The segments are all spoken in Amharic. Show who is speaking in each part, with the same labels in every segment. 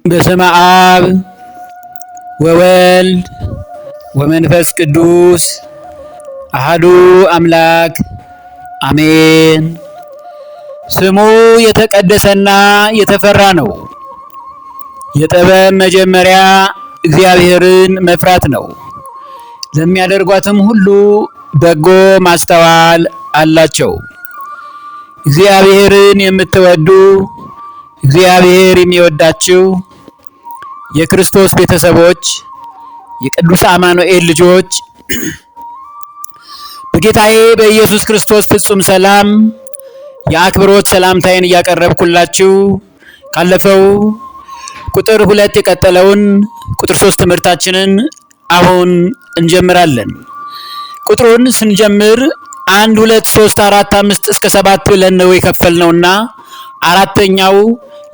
Speaker 1: በስመ አብ ወወልድ ወመንፈስ ቅዱስ አሐዱ አምላክ አሜን። ስሙ የተቀደሰና የተፈራ ነው። የጥበብ መጀመሪያ እግዚአብሔርን መፍራት ነው። ለሚያደርጓትም ሁሉ በጎ ማስተዋል አላቸው። እግዚአብሔርን የምትወዱ እግዚአብሔር የሚወዳችሁ የክርስቶስ ቤተሰቦች የቅዱስ አማኑኤል ልጆች በጌታዬ በኢየሱስ ክርስቶስ ፍጹም ሰላም የአክብሮት ሰላምታዬን እያቀረብኩላችሁ ካለፈው ቁጥር 2 የቀጠለውን ቁጥር 3 ትምህርታችንን አሁን እንጀምራለን። ቁጥሩን ስንጀምር 1 2 3 4 5 እስከ 7 ብለን ነው የከፈልነውና አራተኛው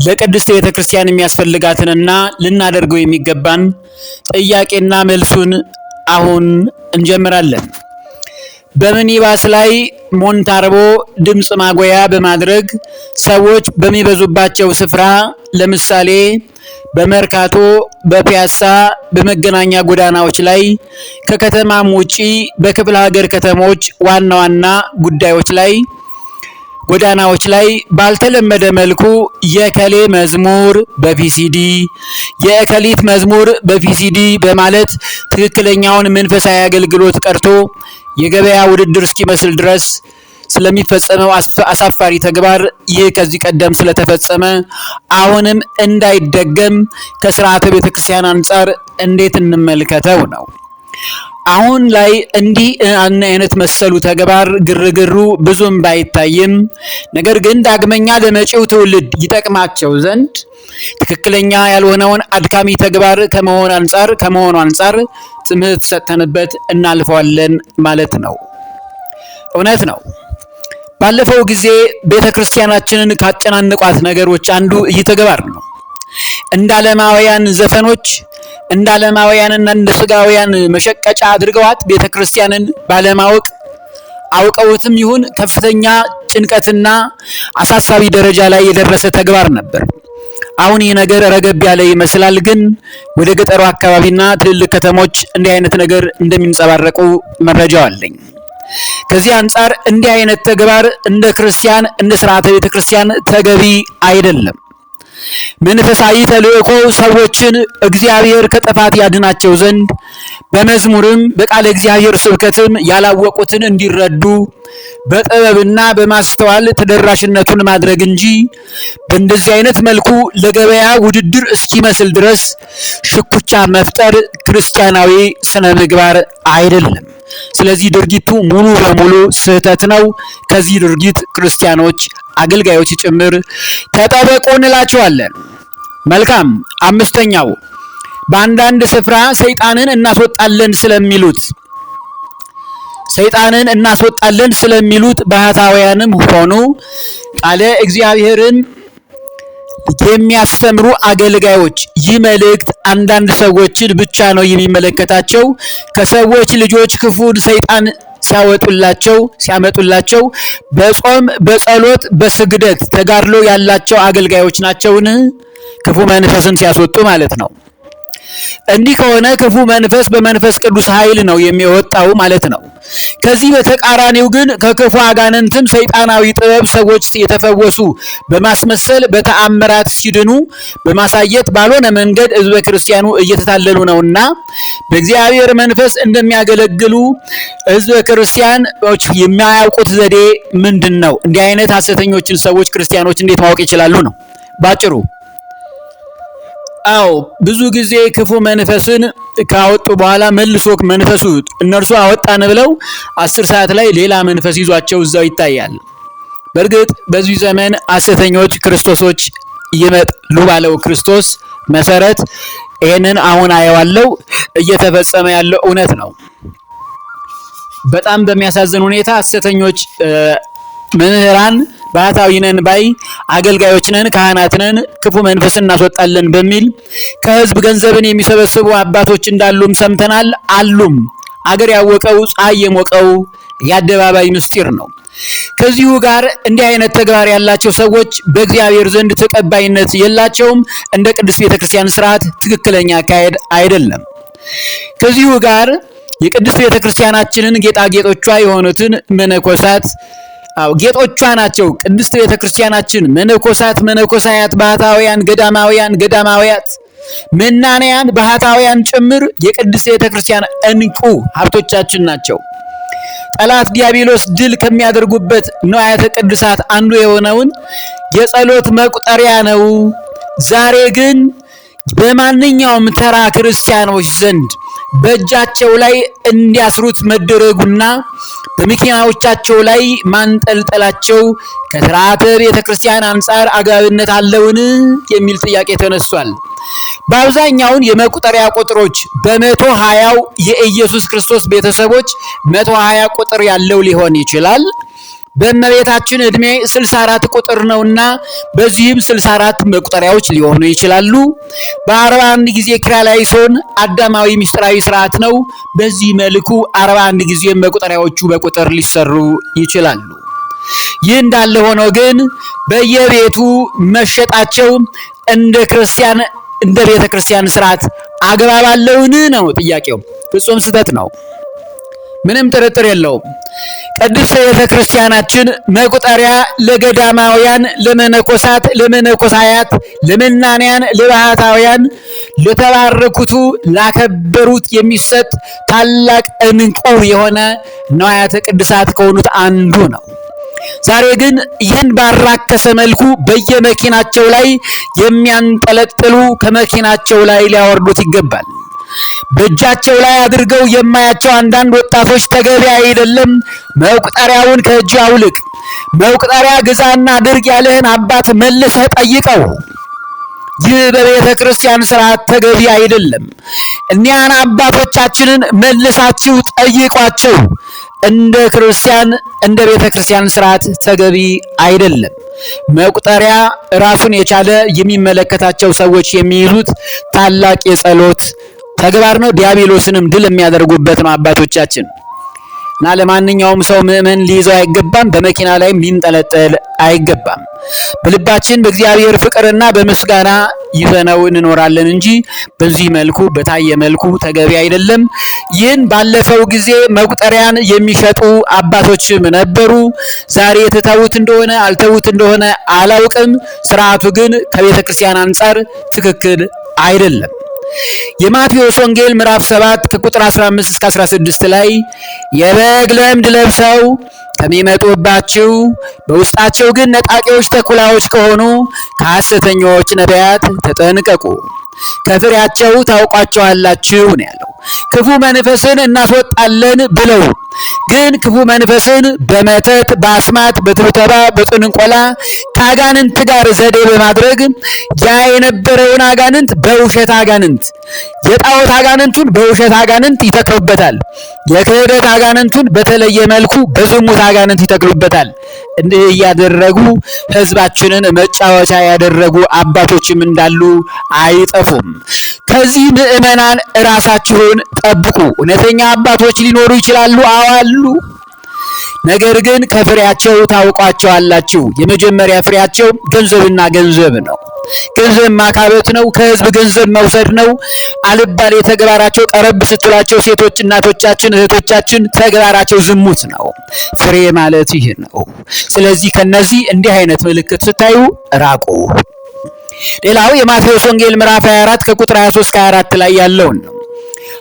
Speaker 1: ለቅድስት ቤተክርስቲያን የሚያስፈልጋትንና ልናደርገው የሚገባን ጥያቄና መልሱን አሁን እንጀምራለን። በሚኒባስ ላይ ሞንታርቦ ድምፅ ማጉያ በማድረግ ሰዎች በሚበዙባቸው ስፍራ ለምሳሌ በመርካቶ፣ በፒያሳ፣ በመገናኛ ጎዳናዎች ላይ ከከተማም ውጪ በክፍለ ሀገር ከተሞች ዋና ዋና ጉዳዮች ላይ ጎዳናዎች ላይ ባልተለመደ መልኩ የከሌ መዝሙር በቪሲዲ የእከሊት መዝሙር በቪሲዲ በማለት ትክክለኛውን መንፈሳዊ አገልግሎት ቀርቶ የገበያ ውድድር እስኪመስል ድረስ ስለሚፈጸመው አሳፋሪ ተግባር ይህ ከዚህ ቀደም ስለተፈጸመ አሁንም እንዳይደገም ከሥርዓተ ቤተክርስቲያን አንጻር እንዴት እንመልከተው ነው። አሁን ላይ እንዲህ አይነት መሰሉ ተግባር ግርግሩ ብዙም ባይታይም ነገር ግን ዳግመኛ ለመጪው ትውልድ ይጠቅማቸው ዘንድ ትክክለኛ ያልሆነውን አድካሚ ተግባር ከመሆኑ አንጻር ትምህርት ሰጥተንበት እናልፈዋለን ማለት ነው። እውነት ነው። ባለፈው ጊዜ ቤተክርስቲያናችንን ካጨናነቋት ነገሮች አንዱ ይህ ተግባር ነው። እንደ ዓለማውያን ዘፈኖች እንደ ዓለማውያንና እንደ ስጋውያን መሸቀጫ አድርገዋት ቤተክርስቲያንን ባለማወቅ አውቀውትም ይሁን ከፍተኛ ጭንቀትና አሳሳቢ ደረጃ ላይ የደረሰ ተግባር ነበር። አሁን ይህ ነገር ረገብ ያለ ይመስላል፣ ግን ወደ ገጠሩ አካባቢና ትልልቅ ከተሞች እንዲህ አይነት ነገር እንደሚንጸባረቁ መረጃው አለኝ። ከዚህ አንጻር እንዲህ አይነት ተግባር እንደ ክርስቲያን እንደ ሥርዓተ ቤተክርስቲያን ተገቢ አይደለም። መንፈሳዊ ተልእኮ ሰዎችን እግዚአብሔር ከጥፋት ያድናቸው ዘንድ በመዝሙርም በቃለ እግዚአብሔር ስብከትም ያላወቁትን እንዲረዱ በጥበብና በማስተዋል ተደራሽነቱን ማድረግ እንጂ በእንደዚህ አይነት መልኩ ለገበያ ውድድር እስኪመስል ድረስ ሽኩቻ መፍጠር ክርስቲያናዊ ስነ ምግባር አይደለም። ስለዚህ ድርጊቱ ሙሉ በሙሉ ስህተት ነው። ከዚህ ድርጊት ክርስቲያኖች አገልጋዮች ጭምር ተጠበቁ እንላቸዋለን። መልካም። አምስተኛው በአንዳንድ ስፍራ ሰይጣንን እናስወጣለን ባህታውያንም ሆኑ ቃለ እግዚአብሔርን የሚያስተምሩ አገልጋዮች ይህ መልእክት አንዳንድ ሰዎችን ብቻ ነው የሚመለከታቸው። ከሰዎች ልጆች ክፉን ሰይጣን ሲያመጡላቸው በጾም በጸሎት በስግደት ተጋድሎ ያላቸው አገልጋዮች ናቸውን? ክፉ መንፈስን ሲያስወጡ ማለት ነው። እንዲህ ከሆነ ክፉ መንፈስ በመንፈስ ቅዱስ ኃይል ነው የሚወጣው ማለት ነው። ከዚህ በተቃራኒው ግን ከክፉ አጋንንትም ሰይጣናዊ ጥበብ ሰዎች የተፈወሱ በማስመሰል በተአምራት ሲድኑ በማሳየት ባልሆነ መንገድ ሕዝበ ክርስቲያኑ እየተታለሉ ነውና በእግዚአብሔር መንፈስ እንደሚያገለግሉ ሕዝበ ክርስቲያኖች የሚያውቁት ዘዴ ምንድን ነው? እንዲህ አይነት ሐሰተኞችን ሰዎች ክርስቲያኖች እንዴት ማወቅ ይችላሉ ነው ባጭሩ። አዎ ብዙ ጊዜ ክፉ መንፈስን ካወጡ በኋላ መልሶ መንፈሱ እነርሱ አወጣን ብለው 10 ሰዓት ላይ ሌላ መንፈስ ይዟቸው እዛው ይታያል። በእርግጥ በዚህ ዘመን ሐሰተኞች ክርስቶሶች ይመጣሉ ባለው ክርስቶስ መሰረት ይሄንን አሁን አየዋለው እየተፈጸመ ያለው እውነት ነው። በጣም በሚያሳዝን ሁኔታ ሐሰተኞች መምህራን ባህታዊ ነን ባይ አገልጋዮች ነን ካህናት ነን ክፉ መንፈስ እናስወጣለን በሚል ከህዝብ ገንዘብን የሚሰበስቡ አባቶች እንዳሉም ሰምተናል። አሉም አገር ያወቀው ፀሐይ የሞቀው የአደባባይ ምስጢር ነው። ከዚሁ ጋር እንዲህ አይነት ተግባር ያላቸው ሰዎች በእግዚአብሔር ዘንድ ተቀባይነት የላቸውም። እንደ ቅድስት ቤተክርስቲያን ስርዓት ትክክለኛ አካሄድ አይደለም። ከዚሁ ጋር የቅድስት ቤተክርስቲያናችንን ጌጣጌጦቿ የሆኑትን መነኮሳት ጌጦቿ ናቸው። ቅድስት ቤተክርስቲያናችን መነኮሳት፣ መነኮሳያት፣ ባህታውያን፣ ገዳማውያን፣ ገዳማውያት፣ መናንያን፣ ባህታውያን ጭምር የቅድስት ቤተክርስቲያን እንቁ ሀብቶቻችን ናቸው። ጠላት ዲያብሎስ ድል ከሚያደርጉበት ንዋያተ ቅድሳት አንዱ የሆነውን የጸሎት መቁጠሪያ ነው። ዛሬ ግን በማንኛውም ተራ ክርስቲያኖች ዘንድ በእጃቸው ላይ እንዲያስሩት መደረጉና በመኪናዎቻቸው ላይ ማንጠልጠላቸው ከሥርዓተ ቤተክርስቲያን አንጻር አግባብነት አለውን የሚል ጥያቄ ተነስቷል። በአብዛኛውን የመቁጠሪያ ቁጥሮች በ120ው የኢየሱስ ክርስቶስ ቤተሰቦች 120 ቁጥር ያለው ሊሆን ይችላል። በእመቤታችን ዕድሜ 64 ቁጥር ነውና በዚህም 64 መቁጠሪያዎች ሊሆኑ ይችላሉ። በ41 ጊዜ ኪርያላይሶን አዳማዊ ምስጢራዊ ስርዓት ነው። በዚህ መልኩ 41 ጊዜ መቁጠሪያዎቹ በቁጥር ሊሰሩ ይችላሉ። ይህ እንዳለ ሆኖ ግን በየቤቱ መሸጣቸው እንደ ቤተ ክርስቲያን ስርዓት አግባብ አለውን ነው ጥያቄው። ፍጹም ስህተት ነው። ምንም ጥርጥር የለውም። ቅድስት ቤተ ክርስቲያናችን መቁጠሪያ ለገዳማውያን፣ ለመነኮሳት፣ ለመነኮሳያት፣ ለመናንያን፣ ለባህታውያን፣ ለተባረኩቱ፣ ላከበሩት የሚሰጥ ታላቅ እንቁ የሆነ ንዋያተ ቅድሳት ከሆኑት አንዱ ነው። ዛሬ ግን ይህን ባራከሰ መልኩ በየመኪናቸው ላይ የሚያንጠለጥሉ ከመኪናቸው ላይ ሊያወርዱት ይገባል። በእጃቸው ላይ አድርገው የማያቸው አንዳንድ ወጣቶች ተገቢ አይደለም። መቁጠሪያውን ከእጅ አውልቅ፣ መቁጠሪያ ግዛና አድርግ ያለህን አባት መልሰህ ጠይቀው። ይህ በቤተ ክርስቲያን ስርዓት ተገቢ አይደለም። እኒያን አባቶቻችንን መልሳችሁ ጠይቋቸው። እንደ ክርስቲያን እንደ ቤተ ክርስቲያን ስርዓት ተገቢ አይደለም። መቁጠሪያ ራሱን የቻለ የሚመለከታቸው ሰዎች የሚይዙት ታላቅ የጸሎት ተግባር ነው። ዲያብሎስንም ድል የሚያደርጉበት ነው አባቶቻችን እና ለማንኛውም ሰው ምዕመን ሊይዘው አይገባም። በመኪና ላይም ሊንጠለጠል አይገባም። በልባችን በእግዚአብሔር ፍቅርና በምስጋና ይዘነው እንኖራለን እንጂ በዚህ መልኩ በታየ መልኩ ተገቢ አይደለም። ይህን ባለፈው ጊዜ መቁጠሪያን የሚሸጡ አባቶችም ነበሩ። ዛሬ የተተዉት እንደሆነ አልተዉት እንደሆነ አላውቅም። ስርዓቱ ግን ከቤተ ክርስቲያን አንጻር ትክክል አይደለም። የማቴዎስ ወንጌል ምዕራፍ 7 ከቁጥር 15 እስከ 16 ላይ የበግ ለምድ ለብሰው ከሚመጡባችሁ በውስጣቸው ግን ነጣቂዎች ተኩላዎች ከሆኑ ከሐሰተኞች ነቢያት ተጠንቀቁ፣ ከፍሬያቸው ታውቋቸዋላችሁ ነው ያለው። ክፉ መንፈስን እናስወጣለን ብለው ግን ክፉ መንፈስን በመተት በአስማት በትብተባ በጥንቆላ ከአጋንንት ጋር ዘዴ በማድረግ ያ የነበረውን አጋንንት በውሸት አጋንንት የጣዖት አጋንንቱን በውሸት አጋንንት ይተክሉበታል። የክህደት አጋንንቱን በተለየ መልኩ በዝሙት አጋንንት ይተክሉበታል። እንዲህ እያደረጉ ሕዝባችንን መጫወቻ ያደረጉ አባቶችም እንዳሉ አይጠፉም። ከዚህ ምዕመናን ራሳችሁን ጠብቁ። እውነተኛ አባቶች ሊኖሩ ይችላሉ፣ አዋሉ። ነገር ግን ከፍሬያቸው ታውቋቸዋላችሁ። የመጀመሪያ ፍሬያቸው ገንዘብና ገንዘብ ነው። ገንዘብ ማካበት ነው። ከህዝብ ገንዘብ መውሰድ ነው። አልባሌ ተግባራቸው ቀረብ ስትላቸው ሴቶች እናቶቻችን እህቶቻችን ተግባራቸው ዝሙት ነው። ፍሬ ማለት ይህ ነው። ስለዚህ ከነዚህ እንዲህ አይነት ምልክት ስታዩ ራቁ። ሌላው የማቴዎስ ወንጌል ምዕራፍ 24 ከቁጥር 23 እስከ 24 ላይ ያለውን ነው።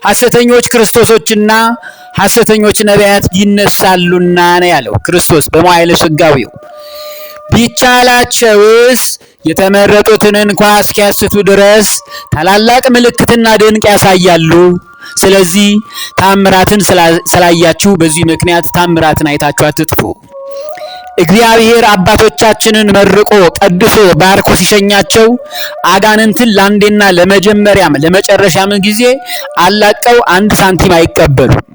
Speaker 1: ሐሰተኞች ክርስቶሶችና ሐሰተኞች ነቢያት ይነሳሉና ነው ያለው ክርስቶስ በመዋዕለ ሥጋዌው። ቢቻላቸውስ የተመረጡትን እንኳ እስኪያስቱ ድረስ ታላላቅ ምልክትና ድንቅ ያሳያሉ። ስለዚህ ታምራትን ስላያችሁ በዚህ ምክንያት ታምራትን አይታችሁ አትጥፉ። እግዚአብሔር አባቶቻችንን መርቆ ቀድሶ ባርኮ ሲሸኛቸው አጋንንትን ለአንዴና ለመጀመሪያም ለመጨረሻም ጊዜ አላቀው አንድ ሳንቲም አይቀበሉም።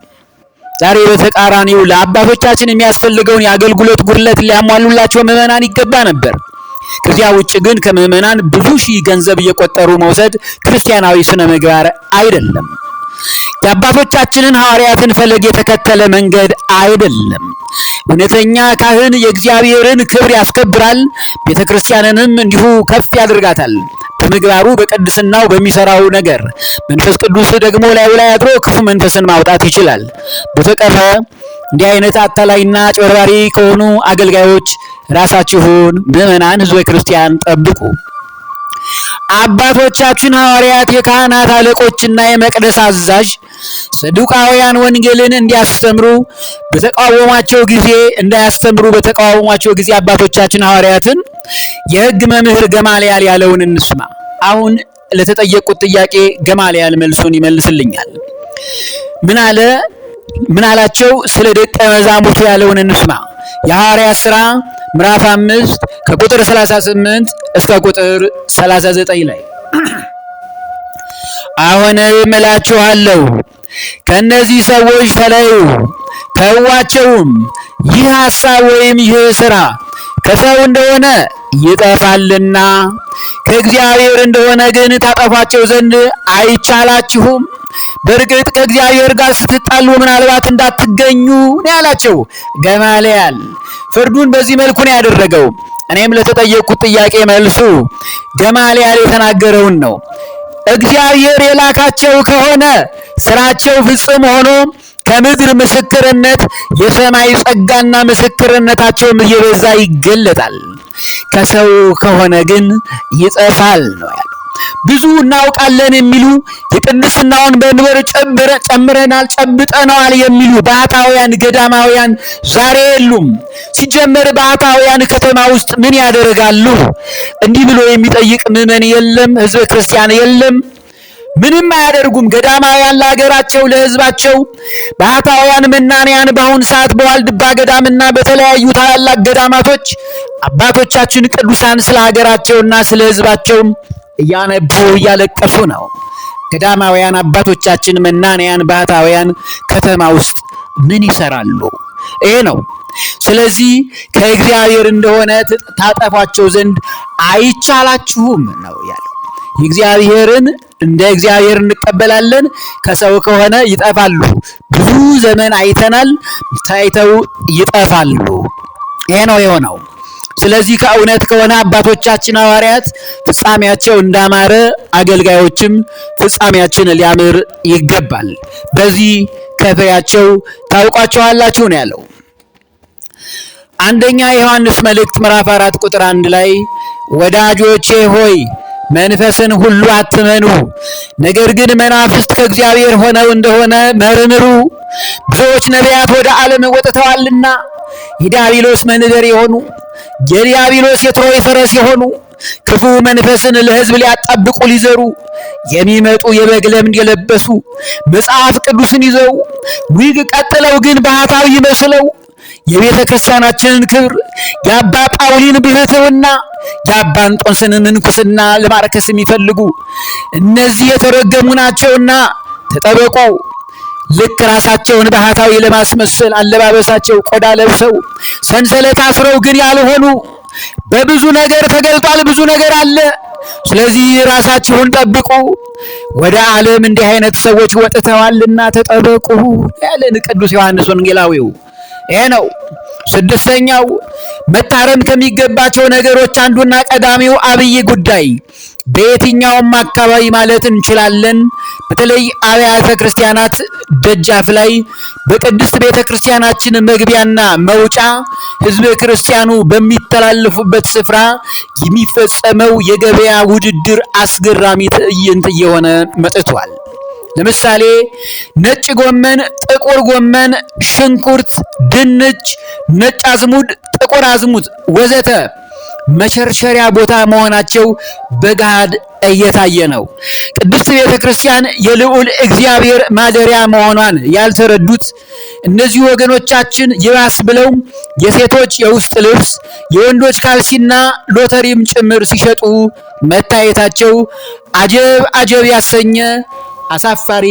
Speaker 1: ዛሬ በተቃራኒው ለአባቶቻችን የሚያስፈልገውን የአገልግሎት ጉድለት ሊያሟሉላቸው ምዕመናን ይገባ ነበር። ከዚያ ውጭ ግን ከምዕመናን ብዙ ሺህ ገንዘብ እየቆጠሩ መውሰድ ክርስቲያናዊ ስነ ምግባር አይደለም። የአባቶቻችንን ሐዋርያትን ፈለግ የተከተለ መንገድ አይደለም። እውነተኛ ካህን የእግዚአብሔርን ክብር ያስከብራል፣ ቤተክርስቲያንንም እንዲሁ ከፍ ያደርጋታል። በምግባሩ በቅድስናው በሚሰራው ነገር መንፈስ ቅዱስ ደግሞ ላዩ ላይ አድሮ ክፉ መንፈስን ማውጣት ይችላል። በተቀረ እንዲህ አይነት አታላይና አጭበርባሪ ከሆኑ አገልጋዮች ራሳችሁን ምዕመናን ሕዝበ ክርስቲያን ጠብቁ። አባቶቻችን ሐዋርያት የካህናት አለቆችና የመቅደስ አዛዥ ሰዱቃውያን ወንጌልን እንዳያስተምሩ በተቃወሟቸው ጊዜ አባቶቻችን ሐዋርያትን የሕግ መምህር ገማልያል ያለውን እንስማ። አሁን ለተጠየቁት ጥያቄ ገማልያል መልሱን ይመልስልኛል። ምን አላቸው? ስለ ደቀ መዛሙርቱ ያለውን እንስማ። የሐዋርያት ሥራ ምዕራፍ 5 ከቁጥር 38 እስከ ቁጥር 39 ላይ አሁንም እላችኋለሁ ከእነዚህ ሰዎች ተለዩ፣ ተዋቸውም። ይህ ሐሳብ ወይም ይህ ሥራ ከሰው እንደሆነ ይጠፋልና ከእግዚአብሔር እንደሆነ ግን ታጠፏቸው ዘንድ አይቻላችሁም። በእርግጥ ከእግዚአብሔር ጋር ስትጣሉ ምናልባት እንዳትገኙ ነው ያላቸው ገማልያል። ፍርዱን በዚህ መልኩ ነው ያደረገው። እኔም ለተጠየቁት ጥያቄ መልሱ ገማልያል የተናገረውን ነው። እግዚአብሔር የላካቸው ከሆነ ስራቸው ፍጹም ሆኖ ከምድር ምስክርነት የሰማይ ጸጋና ምስክርነታቸውም እየበዛ ይገለጣል። ከሰው ከሆነ ግን ይጠፋል ነው ያለው። ብዙ እናውቃለን የሚሉ የቅድስናውን መንበር ጨምረናል ጨብጠነዋል የሚሉ ባህታውያን ገዳማውያን ዛሬ የሉም። ሲጀመር ባህታውያን ከተማ ውስጥ ምን ያደርጋሉ? እንዲህ ብሎ የሚጠይቅ ምዕመን የለም፣ ሕዝበ ክርስቲያን የለም። ምንም አያደርጉም። ገዳማውያን ለሀገራቸው ለሕዝባቸው፣ ባህታውያን መናንያን በአሁን ሰዓት በዋልድባ ገዳምና በተለያዩ ታላላቅ ገዳማቶች አባቶቻችን ቅዱሳን ስለ ሀገራቸውና ስለ ሕዝባቸው እያነቡ እያለቀሱ ነው። ገዳማውያን አባቶቻችን መናንያን ባህታውያን ከተማ ውስጥ ምን ይሰራሉ? ይሄ ነው። ስለዚህ ከእግዚአብሔር እንደሆነ ታጠፏቸው ዘንድ አይቻላችሁም ነው ያለው። እግዚአብሔርን እንደ እግዚአብሔር እንቀበላለን፣ ከሰው ከሆነ ይጠፋሉ። ብዙ ዘመን አይተናል፣ ታይተው ይጠፋሉ። ይሄ ነው የሆነው። ስለዚህ ከእውነት ከሆነ አባቶቻችን ሐዋርያት ፍጻሜያቸው እንዳማረ አገልጋዮችም ፍጻሜያችን ሊያምር ይገባል። በዚህ ከፍሬያቸው ታውቋቸዋላችሁ ነው ያለው። አንደኛ ዮሐንስ መልእክት ምዕራፍ 4 ቁጥር 1 ላይ ወዳጆቼ ሆይ መንፈስን ሁሉ አትመኑ፣ ነገር ግን መናፍስት ከእግዚአብሔር ሆነው እንደሆነ መርምሩ። ብዙዎች ነቢያት ወደ ዓለም ወጥተዋልና የዲያብሎስ መንበር የሆኑ የዲያብሎስ የትሮይ ፈረስ የሆኑ ክፉ መንፈስን ለሕዝብ ሊያጣብቁ ሊዘሩ የሚመጡ የበግ ለምድ የለበሱ መጽሐፍ ቅዱስን ይዘው ዊግ ቀጥለው ግን ባህታዊ መስለው የቤተ ክርስቲያናችንን ክብር የአባ ጳውሊን ብሕትውና የአባ እንጦንስን ምንኩስና ለማርከስ የሚፈልጉ እነዚህ የተረገሙ ናቸውና ተጠበቁ። ልክ ራሳቸውን ባህታዊ ለማስመሰል አለባበሳቸው ቆዳ ለብሰው ሰንሰለት አስረው ግን ያልሆኑ በብዙ ነገር ተገልጧል። ብዙ ነገር አለ። ስለዚህ ራሳችሁን ጠብቁ። ወደ ዓለም እንዲህ አይነት ሰዎች ወጥተዋልና ተጠበቁ ያለን ቅዱስ ዮሐንስ ወንጌላዊው። ይሄ ነው። ስድስተኛው መታረም ከሚገባቸው ነገሮች አንዱና ቀዳሚው አብይ ጉዳይ በየትኛውም አካባቢ ማለት እንችላለን፣ በተለይ አብያተ ክርስቲያናት ደጃፍ ላይ በቅድስት ቤተ ክርስቲያናችን መግቢያና መውጫ ሕዝበ ክርስቲያኑ በሚተላለፉበት ስፍራ የሚፈጸመው የገበያ ውድድር አስገራሚ ትዕይንት እየሆነ መጥቷል። ለምሳሌ ነጭ ጎመን፣ ጥቁር ጎመን፣ ሽንኩርት፣ ድንች፣ ነጭ አዝሙድ፣ ጥቁር አዝሙድ ወዘተ መቸርቸሪያ ቦታ መሆናቸው በገሃድ እየታየ ነው። ቅድስት ቤተ ክርስቲያን የልዑል እግዚአብሔር ማደሪያ መሆኗን ያልተረዱት እነዚህ ወገኖቻችን ይባስ ብለው የሴቶች የውስጥ ልብስ፣ የወንዶች ካልሲና ሎተሪም ጭምር ሲሸጡ መታየታቸው አጀብ አጀብ ያሰኘ አሳፋሪ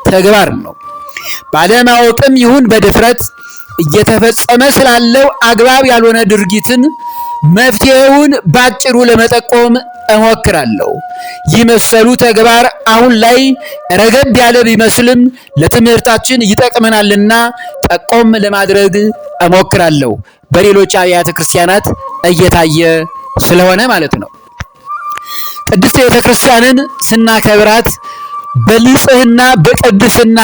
Speaker 1: ተግባር ነው። ባለማወቅም ይሁን በድፍረት እየተፈጸመ ስላለው አግባብ ያልሆነ ድርጊትን መፍትሄውን ባጭሩ ለመጠቆም እሞክራለሁ። ይህ መሰሉ ተግባር አሁን ላይ ረገብ ያለ ቢመስልም ለትምህርታችን ይጠቅመናልና ጠቆም ለማድረግ እሞክራለሁ። በሌሎች አብያተ ክርስቲያናት እየታየ ስለሆነ ማለት ነው። ቅድስት ቤተ ክርስቲያንን ስናከብራት በንጽህና በቅድስና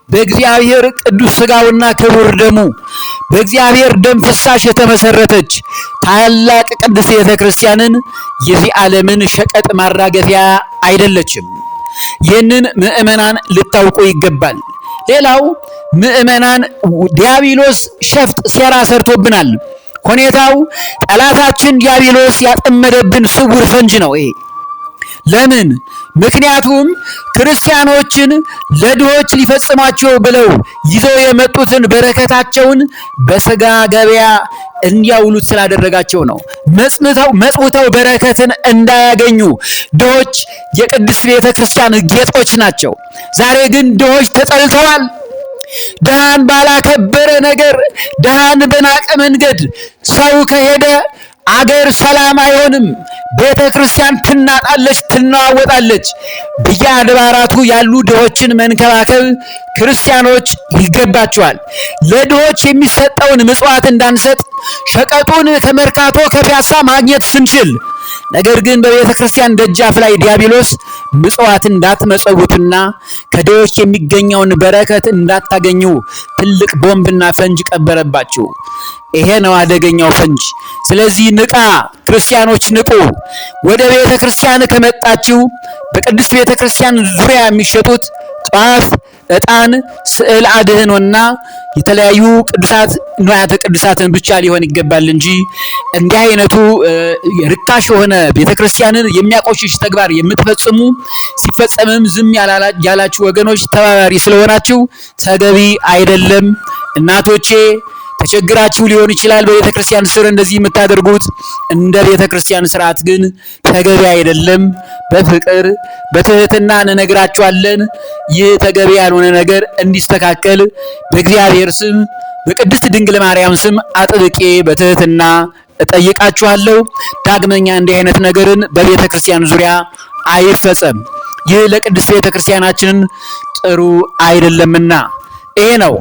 Speaker 1: በእግዚአብሔር ቅዱስ ሥጋውና ክቡር ደሙ በእግዚአብሔር ደም ፍሳሽ የተመሰረተች ታላቅ ቅድስት ቤተ ክርስቲያንን የዚህ ዓለምን ሸቀጥ ማራገፊያ አይደለችም። ይህንን ምእመናን ልታውቁ ይገባል። ሌላው ምእመናን ዲያብሎስ ሸፍጥ ሴራ ሰርቶብናል። ሁኔታው ጠላታችን ዲያብሎስ ያጠመደብን ስውር ፈንጅ ነው ይሄ። ለምን? ምክንያቱም ክርስቲያኖችን ለድሆች ሊፈጽሟቸው ብለው ይዘው የመጡትን በረከታቸውን በሥጋ ገበያ እንዲያውሉት ስላደረጋቸው ነው። መጽውተው በረከትን እንዳያገኙ። ድሆች የቅድስት ቤተ ክርስቲያን ጌጦች ናቸው። ዛሬ ግን ድሆች ተጠልተዋል። ድሃን ባላከበረ ነገር፣ ድሃን በናቀ መንገድ ሰው ከሄደ አገር ሰላም አይሆንም። ቤተ ክርስቲያን ትናጣለች፣ ትናወጣለች። በየአድባራቱ ያሉ ድሆችን መንከባከብ ክርስቲያኖች ይገባቸዋል። ለድሆች የሚሰጠውን ምጽዋት እንዳንሰጥ ሸቀጡን ከመርካቶ ከፒያሳ ማግኘት ስንችል፣ ነገር ግን በቤተ ክርስቲያን ደጃፍ ላይ ዲያብሎስ ምጽዋት እንዳትመጸውቱና ከድሆች የሚገኘውን በረከት እንዳታገኙ ትልቅ ቦምብና ፈንጅ ቀበረባችሁ። ይሄ ነው አደገኛው ፈንጅ። ስለዚህ ንቃ፣ ክርስቲያኖች ንቁ። ወደ ቤተ ክርስቲያን ከመጣችሁ በቅድስት ቤተ ክርስቲያን ዙሪያ የሚሸጡት ጧፍ፣ ዕጣን፣ ስዕል አድህኖና የተለያዩ ቅዱሳት ንዋያተ ቅዱሳትን ብቻ ሊሆን ይገባል እንጂ እንዲህ አይነቱ ርካሽ የሆነ ቤተ ክርስቲያንን የሚያቆሽሽ ተግባር የምትፈጽሙ ሲፈጸምም ዝም ያላችሁ ወገኖች ተባባሪ ስለሆናችሁ ተገቢ አይደለም። እናቶቼ ተቸግራችሁ ሊሆን ይችላል በቤተ ክርስቲያን ስር እንደዚህ የምታደርጉት። እንደ ቤተ ክርስቲያን ስርዓት ግን ተገቢ አይደለም። በፍቅር በትህትና እንነግራችኋለን። ይህ ተገቢ ያልሆነ ነገር እንዲስተካከል በእግዚአብሔር ስም በቅድስት ድንግል ማርያም ስም አጥብቄ በትህትና እጠይቃችኋለሁ። ዳግመኛ እንዲህ አይነት ነገርን በቤተ ክርስቲያን ዙሪያ አይፈጸም። ይህ ለቅድስት ቤተ ክርስቲያናችን ጥሩ አይደለምና ይሄ ነው።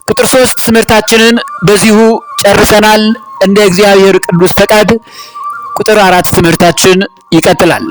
Speaker 1: ቁጥር 3 ትምህርታችንን በዚሁ ጨርሰናል። እንደ እግዚአብሔር ቅዱስ ፈቃድ ቁጥር 4 ትምህርታችን ይቀጥላል።